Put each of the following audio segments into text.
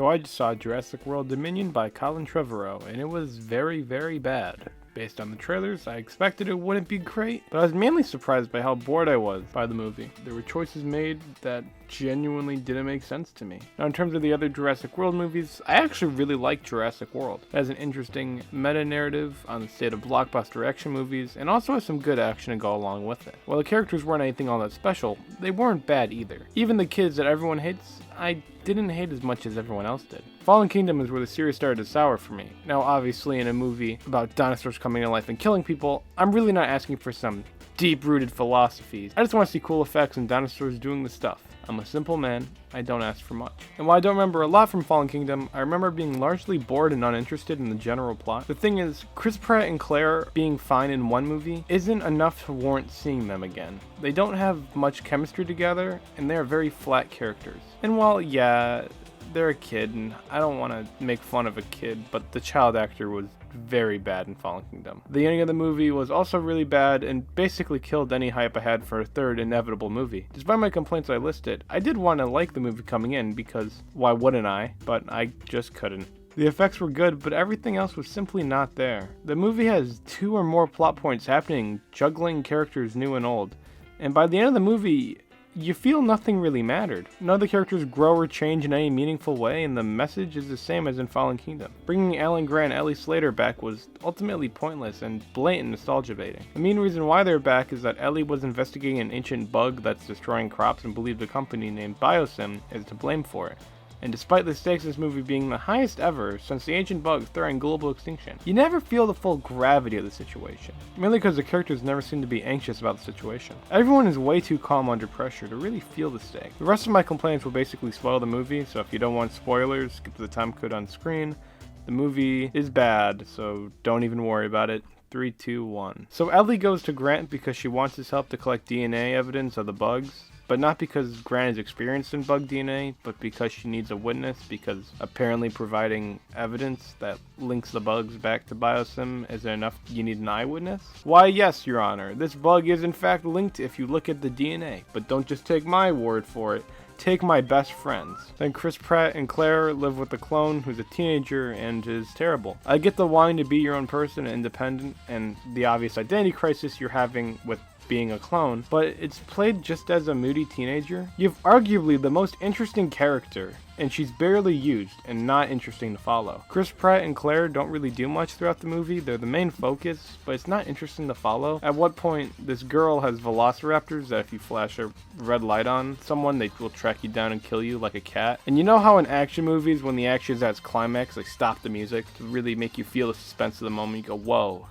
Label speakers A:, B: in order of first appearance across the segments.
A: So I just saw Jurassic World Dominion by Colin Trevorrow, and it was very, very bad. Based on the trailers, I expected it wouldn't be great, but I was mainly surprised by how bored I was by the movie. There were choices made that genuinely didn't make sense to me. Now, in terms of the other Jurassic World movies, I actually really like Jurassic World. It has an interesting meta-narrative on the state of blockbuster action movies, and also has some good action to go along with it. While the characters weren't anything all that special, they weren't bad either. Even the kids that everyone hates, I didn't hate as much as everyone else did. Fallen Kingdom is where the series started to sour for me. Now, obviously, in a movie about dinosaurs coming to life and killing people, I'm really not asking for some deep-rooted philosophies. I just want to see cool effects and dinosaurs doing the stuff. I'm a simple man, I don't ask for much. And while I don't remember a lot from Fallen Kingdom, I remember being largely bored and uninterested in the general plot. The thing is, Chris Pratt and Claire being fine in one movie isn't enough to warrant seeing them again. They don't have much chemistry together, and they are very flat characters. And while, yeah, they're a kid, and I don't want to make fun of a kid, but the child actor was very bad in Fallen Kingdom. The ending of the movie was also really bad and basically killed any hype I had for a third inevitable movie. Despite my complaints I listed, I did want to like the movie coming in because why wouldn't I? But I just couldn't. The effects were good, but everything else was simply not there. The movie has 2 or more plot points happening, juggling characters new and old. And by the end of the movie, you feel nothing really mattered. None of the characters grow or change in any meaningful way, and the message is the same as in Fallen Kingdom. Bringing Alan Grant and Ellie Slater back was ultimately pointless and blatant nostalgia baiting. The main reason why they're back is that Ellie was investigating an ancient bug that's destroying crops and believed a company named Biosim is to blame for it. And despite the stakes of this movie being the highest ever since the ancient bug threatened global extinction, you never feel the full gravity of the situation, mainly because the characters never seem to be anxious about the situation. Everyone is way too calm under pressure to really feel the stake. The rest of my complaints will basically spoil the movie, so if you don't want spoilers, skip to the time code on screen. The movie is bad, so don't even worry about it. 3, 2, 1. So Ellie goes to Grant because she wants his help to collect DNA evidence of the bugs. But not because Grant is experienced in bug DNA, but because she needs a witness, because apparently providing evidence that links the bugs back to Biosim isn't enough, you need an eyewitness? Why yes, Your Honor, this bug is in fact linked if you look at the DNA, but don't just take my word for it, take my best friends. Then Chris Pratt and Claire live with a clone who's a teenager and is terrible. I get the wanting to be your own person and independent, and the obvious identity crisis you're having with being a clone, but it's played just as a moody teenager. You have arguably the most interesting character, and she's barely used and not interesting to follow. Chris Pratt and Claire don't really do much throughout the movie. They're the main focus, but it's not interesting to follow. At what point, this girl has velociraptors that if you flash a red light on someone, they will track you down and kill you like a cat. And you know how in action movies, when the action is at its climax, they stop the music to really make you feel the suspense of the moment. You go, whoa.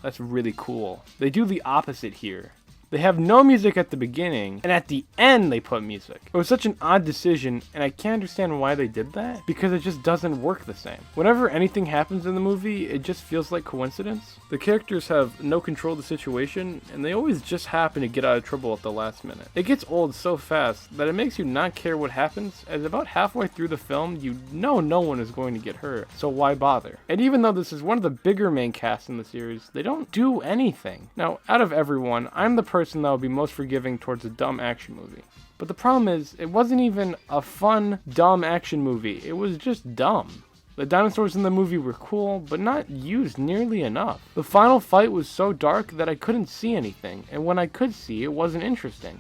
A: That's really cool. They do the opposite here. They have no music at the beginning, and at the end they put music. It was such an odd decision, and I can't understand why they did that, because it just doesn't work the same. Whenever anything happens in the movie, it just feels like coincidence. The characters have no control of the situation, and they always just happen to get out of trouble at the last minute. It gets old so fast that it makes you not care what happens, as about halfway through the film, you know no one is going to get hurt, so why bother? And even though this is one of the bigger main casts in the series, they don't do anything. Now, out of everyone, I'm the person that would be most forgiving towards a dumb action movie. But the problem is, it wasn't even a fun, dumb action movie. It was just dumb. The dinosaurs in the movie were cool, but not used nearly enough. The final fight was so dark that I couldn't see anything, and when I could see, it wasn't interesting.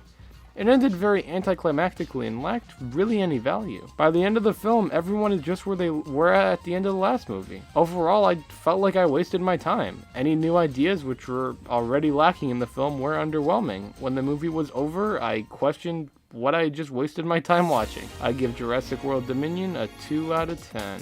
A: It ended very anticlimactically and lacked really any value. By the end of the film, everyone is just where they were at the end of the last movie. Overall, I felt like I wasted my time. Any new ideas which were already lacking in the film were underwhelming. When the movie was over, I questioned what I just wasted my time watching. I give Jurassic World Dominion a 2 out of 10.